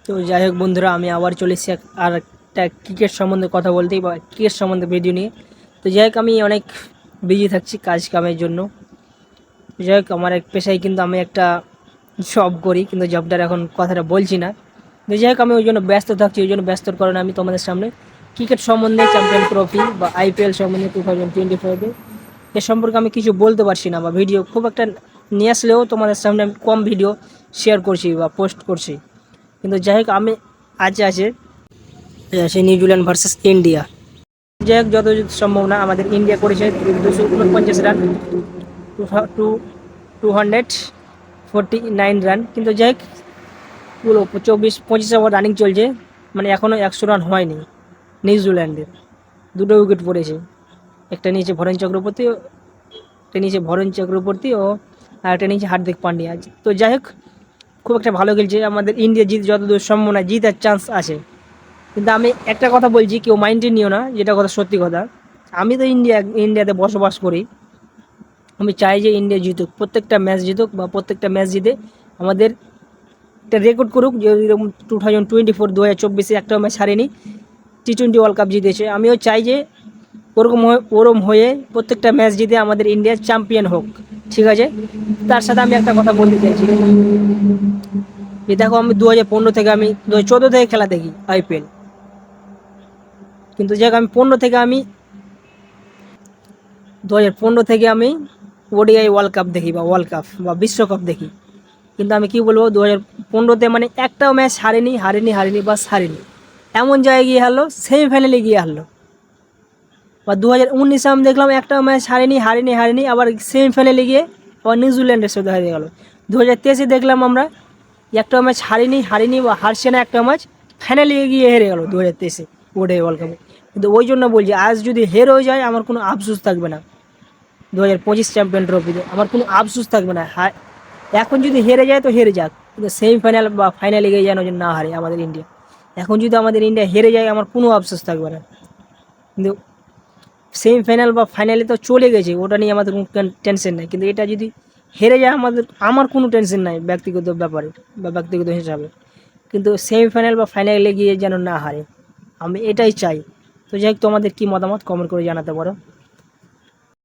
তো যাই হোক বন্ধুরা, আমি আবার চলে এসেছি আর একটা ক্রিকেট সম্বন্ধে কথা বলতেই বা ক্রিকেট সম্বন্ধে ভিডিও নিয়ে। তো যাই হোক, আমি অনেক বিজি থাকছি কাজ কামের জন্য। যাই হোক, আমার এক পেশায় কিন্তু আমি একটা জব করি, কিন্তু জবটার এখন কথাটা বলছি না। তো যাই হোক, আমি ওই জন্য ব্যস্ত থাকছি। ওই জন্য ব্যস্তর কারণে আমি তোমাদের সামনে ক্রিকেট সম্বন্ধে, চ্যাম্পিয়ন ট্রফি বা আইপিএল সম্বন্ধে 2025 এ সম্পর্কে আমি কিছু বলতে পারছি না, বা ভিডিও খুব একটা নিয়ে আসলেও তোমাদের সামনে আমি কম ভিডিও শেয়ার করছি বা পোস্ট করছি। কিন্তু যাই হোক, আমি আছে নিউজিল্যান্ড ভার্সেস ইন্ডিয়া। যাই হোক, যত সম্ভব না আমাদের ইন্ডিয়া করেছে 249 রান, টু 249 রান। কিন্তু যাই হোক, পুরো 24-25 ওভার রানিং চলছে, মানে এখনও 100 রান হয়নি। নিউজিল্যান্ডের দুটো উইকেট পড়েছে, একটা নিচে ভরেন চক্রবর্তী ও আর একটা নিচে হার্দিক পান্ডিয়া। তো যাই হোক, খুব একটা ভালো খেলছে আমাদের ইন্ডিয়া। যতদূর সম্ভাবনা জিতার চান্স আছে। কিন্তু আমি একটা কথা বলছি, কেউ মাইন্ডে নিও না, যেটা কথা সত্যি কথা। আমি তো ইন্ডিয়াতে বসবাস করি। আমি চাই যে ইন্ডিয়া জিতুক, প্রত্যেকটা ম্যাচ জিতুক, বা প্রত্যেকটা ম্যাচ জিতে আমাদের একটা রেকর্ড করুক। যেরকম 2024 একটা ম্যাচ হারেনি, T20 ওয়ার্ল্ড কাপ জিতেছে। আমিও চাই যে ওরম হয়ে প্রত্যেকটা ম্যাচ জিতে আমাদের ইন্ডিয়া চ্যাম্পিয়ন হোক। ঠিক আছে, তার সাথে আমি একটা কথা বলতে চাইছি যে দেখো, আমি 2015 থেকে, আমি 2014 থেকে খেলা দেখি আইপিএল। কিন্তু যাক, আমি 2015 থেকে আমি ওডিআই ওয়ার্ল্ড কাপ দেখি, বা ওয়ার্ল্ড কাপ বা বিশ্বকাপ দেখি। কিন্তু আমি কি বলবো, 2015-তে মানে একটাও ম্যাচ হারেনি। এমন জায়গায় গিয়ে হারলো, সেমিফাইনালে গিয়ে হারলো। বা 2019-এ আমি দেখলাম একটাও ম্যাচ হারেনি, আবার সেমিফাইনালে গিয়ে আবার নিউজিল্যান্ডের সাথে হেরে গেল। 2023-এ দেখলাম আমরা একটাও ম্যাচ হারেনি বা হারছে না একটা ম্যাচ, ফাইনালে গিয়ে হেরে গেল 2023-এ ওডিআই ওয়ার্ল্ড কাপে। কিন্তু ওই জন্য বলছি, আজ যদি হেরেও যায় আমার কোনো আফসোস থাকবে না। 2025 চ্যাম্পিয়ন ট্রফিতে আমার কোনো আফসোস থাকবে না। এখন যদি হেরে যায় তো হেরে যাক, কিন্তু সেমিফাইনাল বা ফাইনালে গিয়ে যেন না হারে আমাদের ইন্ডিয়া। এখন যদি আমাদের ইন্ডিয়া হেরে যায় আমার কোনো আফসোস থাকবে না। কিন্তু সেমিফাইনাল বা ফাইনালে তো চলে গেছে, ওটা নিয়ে আমাদের কোনো টেনশন নেই। কিন্তু এটা যদি হেরে যায় আমার কোনো টেনশন নাই ব্যক্তিগত ব্যাপারে বা ব্যক্তিগত হিসাবে। কিন্তু সেমিফাইনাল বা ফাইনালে গিয়ে যেন না হারে, আমি এটাই চাই। তো যাই হোক, তোমাদের কী মতামত কমেন্ট করে জানাতে পারো।